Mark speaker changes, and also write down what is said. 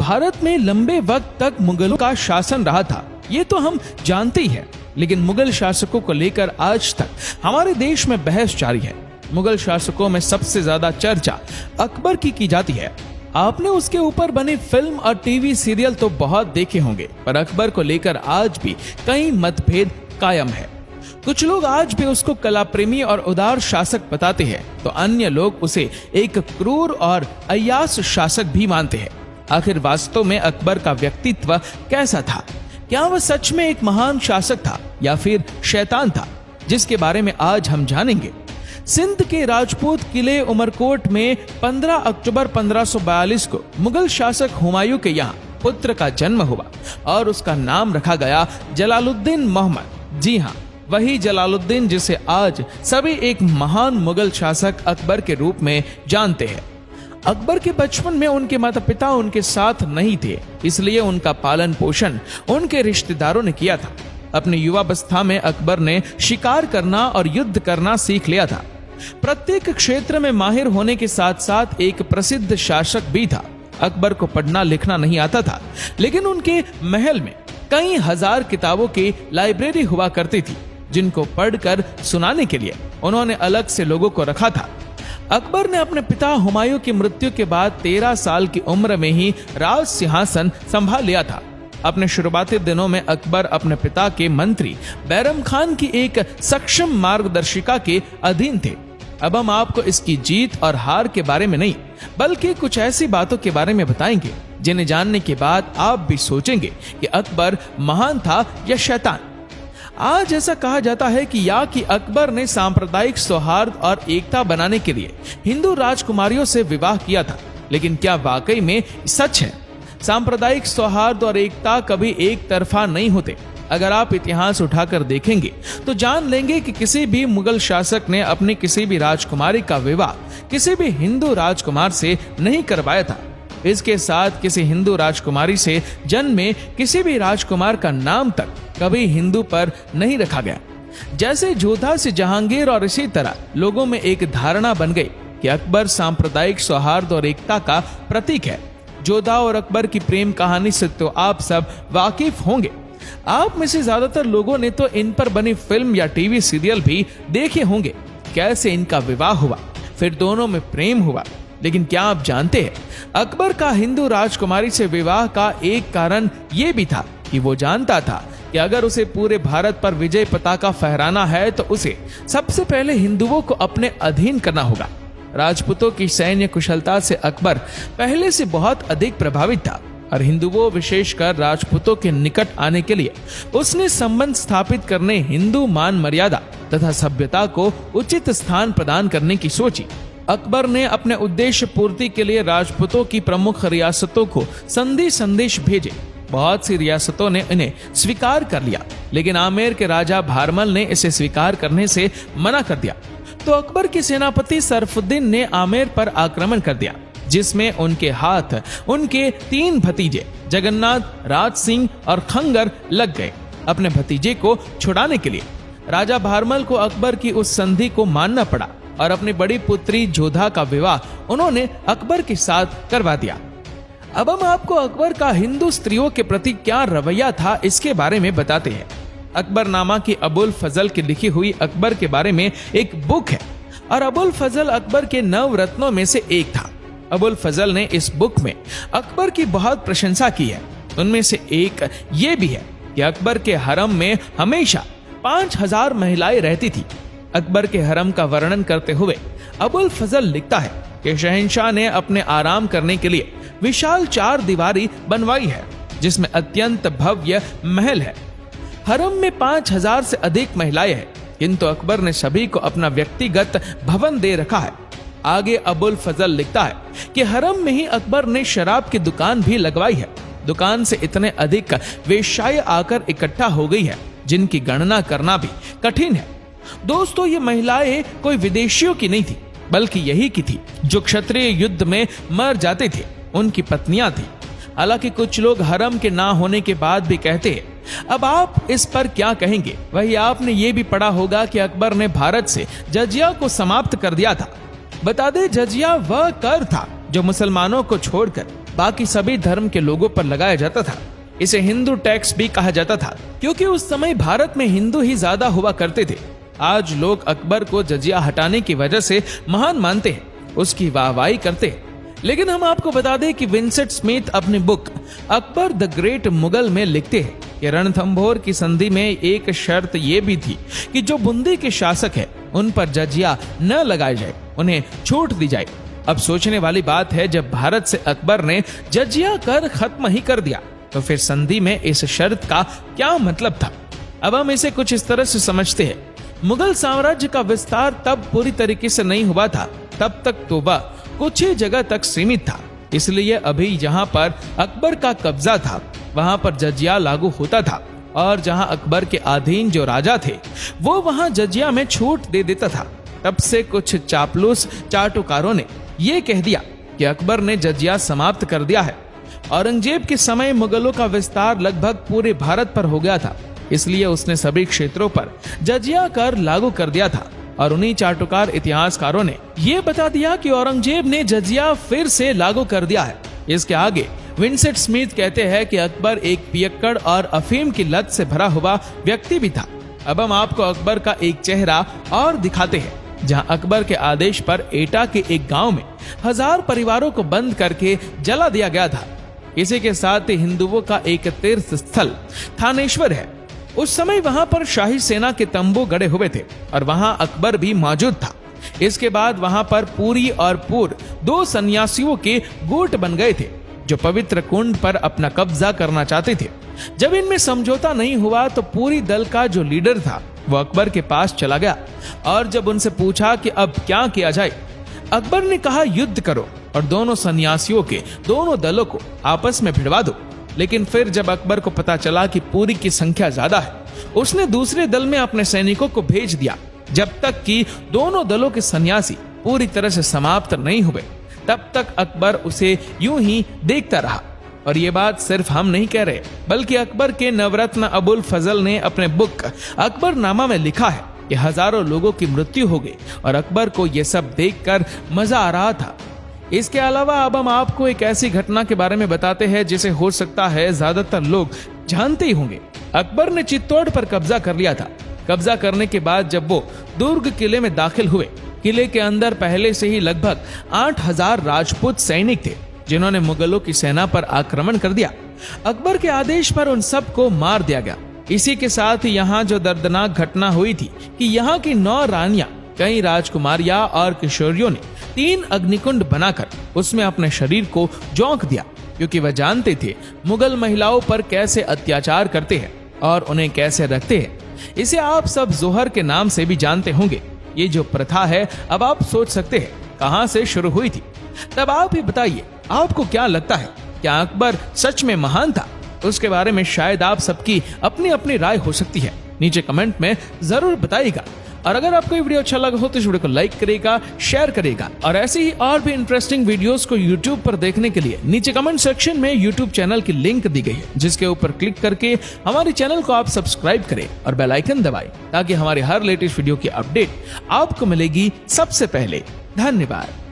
Speaker 1: भारत में लंबे वक्त तक मुगलों का शासन रहा था, ये तो हम जानते ही हैं। लेकिन मुगल शासकों को लेकर आज तक हमारे देश में बहस जारी है। मुगल शासकों में सबसे ज्यादा चर्चा अकबर की जाती है। आपने उसके ऊपर बनी फिल्म और टीवी सीरियल तो बहुत देखे होंगे, पर अकबर को लेकर आज भी कई मतभेद कायम है। कुछ लोग आज भी उसको कला प्रेमी और उदार शासक बताते हैं, तो अन्य लोग उसे एक क्रूर और अय्याश शासक भी मानते हैं। आखिर वास्तव में अकबर का व्यक्तित्व कैसा था? क्या वह सच में एक महान शासक था या फिर शैतान था, जिसके बारे में आज हम जानेंगे। सिंध के राजपूत किले उमरकोट में 15 अक्टूबर 1542 को मुगल शासक हुमायूं के यहाँ पुत्र का जन्म हुआ और उसका नाम रखा गया जलालुद्दीन मोहम्मद। जी हाँ, वही जलालुद्दीन जिसे आज सभी एक महान मुगल शासक अकबर के रूप में जानते हैं। अकबर के बचपन में उनके माता पिता उनके साथ नहीं थे, इसलिए उनका पालन पोषण उनके रिश्तेदारों ने किया था। अपनी युवावस्था में अकबर ने शिकार करना और युद्ध करना सीख लिया था। प्रत्येक क्षेत्र में माहिर होने के साथ साथ एक प्रसिद्ध शासक भी था। अकबर को पढ़ना लिखना नहीं आता था, लेकिन उनके महल में कई हजार किताबों की लाइब्रेरी हुआ करती थी, जिनको पढ़कर सुनाने के लिए उन्होंने अलग से लोगों को रखा था। अकबर ने अपने पिता हुमायूं की मृत्यु के बाद 13 साल की उम्र में ही राज सिंहासन संभाल लिया था। अपने शुरुआती दिनों में अकबर अपने पिता के मंत्री बैरम खान की एक सक्षम मार्गदर्शिका के अधीन थे। अब हम आपको इसकी जीत और हार के बारे में नहीं, बल्कि कुछ ऐसी बातों के बारे में बताएंगे जिन्हें जानने के बाद आप भी सोचेंगे कि अकबर महान था या शैतान। आज ऐसा कहा जाता है कि अकबर ने सांप्रदायिक सौहार्द और एकता बनाने के लिए हिंदू राजकुमारियों से विवाह किया था, लेकिन क्या वाकई में सच है? सांप्रदायिक सौहार्द और एकता कभी एक तरफा नहीं होते। अगर आप इतिहास उठाकर देखेंगे तो जान लेंगे कि किसी भी मुगल शासक ने अपनी किसी भी राजकुमारी का विवाह किसी भी हिंदू राजकुमार से नहीं करवाया था। इसके साथ किसी हिंदू राजकुमारी से जन्मे किसी भी राजकुमार का नाम तक कभी हिंदू पर नहीं रखा गया। जैसे जोधा से जहांगीर, और इसी तरह लोगों में एक धारणा बन गई कि अकबर सांप्रदायिक सौहार्द और एकता का प्रतीक है। जोधा और अकबर की प्रेम कहानी से तो आप सब वाकिफ होंगे। आप में से ज्यादातर लोगों ने तो इन पर बनी फिल्म या टीवी सीरियल भी देखे होंगे। कैसे इनका विवाह हुआ, फिर दोनों में प्रेम हुआ। लेकिन क्या आप जानते हैं, अकबर का हिंदू राजकुमारी से विवाह का एक कारण यह भी था कि वो जानता था कि अगर उसे पूरे भारत पर विजय पताका फहराना है तो उसे सबसे पहले हिंदुओं को अपने अधीन करना होगा। राजपूतों की सैन्य कुशलता से अकबर पहले से बहुत अधिक प्रभावित था और हिंदुओं, विशेषकर राजपूतों के निकट आने के लिए उसने संबंध स्थापित करने, हिंदू मान मर्यादा तथा सभ्यता को उचित स्थान प्रदान करने की सोची। अकबर ने अपने उद्देश्य पूर्ति के लिए राजपूतों की प्रमुख रियासतों को संदेश भेजे। बहुत सी रियासतों ने इन्हें स्वीकार कर लिया, लेकिन आमेर के राजा भारमल ने इसे स्वीकार करने से मना कर दिया। तो अकबर के सेनापति सरफुद्दीन ने आमेर पर आक्रमण कर दिया, जिसमें उनके हाथ उनके 3 भतीजे जगन्नाथ, राज सिंह और खंगर लग गए। अपने भतीजे को छुड़ाने के लिए राजा भारमल को अकबर की उस संधि को मानना पड़ा और अपनी बड़ी पुत्री जोधा का विवाह उन्होंने अकबर के साथ करवा दिया। अब हम आपको अकबर का हिंदू स्त्रियों के प्रति क्या रवैया था, इसके बारे में बताते हैं। अकबरनामा की अबुल फजल की लिखी हुई अकबर के बारे में एक बुक है और अबुल फजल अकबर के 9 रत्नों में से एक था। अबुल फजल ने इस बुक में अकबर की बहुत प्रशंसा की है। उनमें से एक ये भी है कि अकबर के हरम में हमेशा 5000 महिलाएं रहती थी। अकबर के हरम का वर्णन करते हुए अबुल फजल लिखता है कि शहंशाह ने अपने आराम करने के लिए विशाल 4 दीवारी बनवाई है, जिसमें अत्यंत भव्य महल है। हरम में 5000 से अधिक महिलाएं हैं, किंतु अकबर ने सभी को अपना व्यक्तिगत भवन दे रखा है। आगे अबुल फजल लिखता है कि हरम में ही अकबर ने शराब की दुकान भी लगवाई है। दुकान से इतने अधिक वेश्याएं आकर इकट्ठा हो गई है, जिनकी गणना करना भी कठिन है। दोस्तों, ये महिलाएं कोई विदेशियों की नहीं थी, बल्कि यही की थी जो क्षत्रिय युद्ध में मर जाते थे, उनकी पत्नियां थी। हालांकि कुछ लोग हरम के ना होने के बाद भी कहते हैं। अब आप इस पर क्या कहेंगे? वही आपने ये भी पढ़ा होगा कि अकबर ने भारत से जजिया को समाप्त कर दिया था। बता दें, जजिया वह कर था जो मुसलमानों को छोड़कर बाकी सभी धर्म के लोगों पर लगाया जाता था। इसे हिंदू टैक्स भी कहा जाता था, क्योंकि उस समय भारत में हिंदू ही ज्यादा हुआ करते थे। आज लोग अकबर को जजिया हटाने की वजह से महान मानते हैं, उसकी वाहवाही करते हैं। लेकिन हम आपको बता दें कि विंसेंट स्मिथ अपनी book Akbar the great Mughal में लिखते हैं कि रणथंभौर की संधि में एक शर्त यह भी थी कि जो बूंदी के शासक है उन पर जजिया न लगाया जाए, उन्हें छूट दी जाए। अब सोचने वाली बात है, जब भारत से अकबर ने जजिया कर खत्म ही कर दिया तो फिर संधि में इस शर्त का क्या मतलब था। अब हम इसे कुछ इस तरह से समझते हैं। मुगल साम्राज्य का विस्तार तब पूरी तरीके से नहीं हुआ था, तब तक तो वह कुछ ही जगह तक सीमित था। इसलिए अभी जहां पर अकबर का कब्जा था वहां पर जजिया लागू होता था, और जहां अकबर के अधीन जो राजा थे वो वहां जजिया में छूट दे देता था। तब से कुछ चापलूस चाटुकारों ने यह कह दिया कि अकबर ने जजिया समाप्त कर दिया है। औरंगजेब के समय मुगलों का विस्तार लगभग पूरे भारत पर हो गया था, इसलिए उसने सभी क्षेत्रों पर जजिया कर लागू कर दिया था। और उन्हीं चाटुकार इतिहासकारों ने यह बता दिया कि औरंगजेब ने जजिया फिर से लागू कर दिया है। इसके आगे विंसेंट स्मिथ कहते हैं कि अकबर एक पियक्कड़ और अफीम की लत से भरा हुआ व्यक्ति भी था। अब हम आपको अकबर का एक चेहरा और दिखाते हैं, जहां अकबर के आदेश पर एटा के एक गांव में 1000 परिवारों को बंद करके जला दिया गया था। इसी के साथ ही हिंदुओं का एक तीर्थ स्थल थानेश्वर है। उस समय वहां पर शाही सेना के तंबू गड़े हुए थे और वहां अकबर भी मौजूद था। इसके बाद वहां पर पूरी और पूर 2 सन्यासियों के गुट बन गए थे जो पवित्र कुंड पर अपना कब्जा करना चाहते थे। जब इनमें समझौता नहीं हुआ तो पूरी दल का जो लीडर था वो अकबर के पास चला गया, और जब उनसे पूछा कि अब क्या किया जाए, अकबर ने कहा युद्ध करो और दोनों सन्यासियों के दोनों दलों को आपस में भिड़वा दो। लेकिन फिर जब अकबर को पता चला कि पूरी की संख्या ज्यादा है, उसने दूसरे दल में अपने सैनिकों को भेज दिया। जब तक कि दोनों दलों के सन्यासी पूरी तरह से समाप्त नहीं हुए, तब तक अकबर उसे यूं ही देखता रहा। और ये बात सिर्फ हम नहीं कह रहे, बल्कि अकबर के नवरत्न अबुल फजल ने अपने बुक अकबरनामा में लिखा है कि हजारों लोगों की मृत्यु हो गई और अकबर को यह सब देखकर मजा आ रहा था। इसके अलावा अब हम आपको एक ऐसी घटना के बारे में बताते हैं जिसे हो सकता है ज्यादातर लोग जानते ही होंगे। अकबर ने चित्तौड़ पर कब्जा कर लिया था। कब्जा करने के बाद जब वो दुर्ग किले में दाखिल हुए, किले के अंदर पहले से ही लगभग 8000 राजपूत सैनिक थे जिन्होंने मुगलों की सेना पर आक्रमण कर दिया। अकबर के आदेश पर उन सब को मार दिया गया। इसी के साथ यहाँ जो दर्दनाक घटना हुई थी कि यहाँ की 9 रानियां, कई राजकुमारियां और किशोरियों ने 3 अग्निकुंड बनाकर उसमें अपने शरीर को झोंक दिया, क्योंकि वह जानते थे मुगल महिलाओं पर कैसे अत्याचार करते हैं और उन्हें कैसे रखते हैं। इसे आप सब जोहर के नाम से भी जानते होंगे। ये जो प्रथा है, अब आप सोच सकते हैं कहां से शुरू हुई थी। तब आप ही बताइए, आपको क्या लगता है, क्या अकबर सच में महान था? उसके बारे में शायद आप सबकी अपनी अपनी राय हो सकती है। नीचे कमेंट में जरूर बताइएगा। और अगर आपको ये वीडियो अच्छा लगा हो तो इस वीडियो को लाइक करेगा, शेयर करेगा, और ऐसे ही और भी इंटरेस्टिंग वीडियोस को YouTube पर देखने के लिए नीचे कमेंट सेक्शन में YouTube चैनल की लिंक दी गई है, जिसके ऊपर क्लिक करके हमारे चैनल को आप सब्सक्राइब करें और बेल आइकन दबाएं, ताकि हमारे हर लेटेस्ट वीडियो की अपडेट आपको मिलेगी सबसे पहले। धन्यवाद।